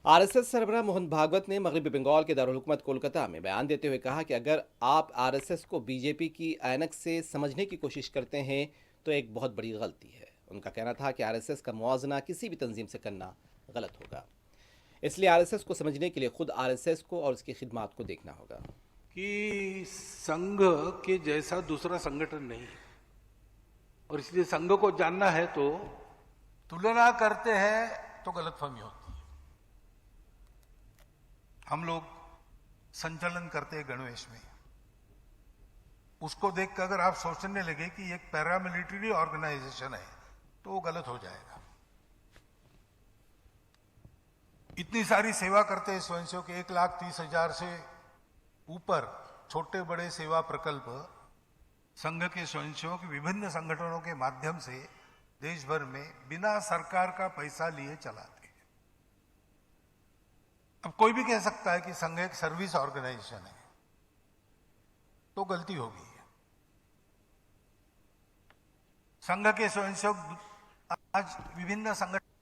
RSS सरबराह Mohan Bhagwat ने मगरबी बंगाल के दारुल हुकूमत कोलकाता में बयान देते हुए कहा कि अगर आप आरएसएस को बीजेपी की ऐनक से समझने की कोशिश करते हैं तो एक बहुत बड़ी गलती है। उनका कहना था कि आरएसएस का मुआवजना किसी भी तंजीम से करना गलत होगा, इसलिए आरएसएस को समझने के लिए खुद आरएसएस को और उसकी खिदमात को देखना होगा। कि संघ के जैसा दूसरा संगठन नहीं है और इसलिए संघ को जानना है तो तुलना करते हैं तो गलतफहमी होती है। हम लोग संचालन करते हैं गणवेश में, उसको देखकर अगर आप सोचने लगे कि एक पैरामिलिट्री ऑर्गेनाइजेशन है तो वो गलत हो जाएगा। इतनी सारी सेवा करते हैं स्वयंसेवक, 1,30,000 से ऊपर छोटे बड़े सेवा प्रकल्प संघ के स्वयंसेवक विभिन्न संगठनों के माध्यम से देश भर में बिना सरकार का पैसा लिए चलाते हैं। अब कोई भी कह सकता है कि संघ एक सर्विस ऑर्गेनाइजेशन है, तो गलती होगी। संघ के स्वयंसेवक आज विभिन्न संगठन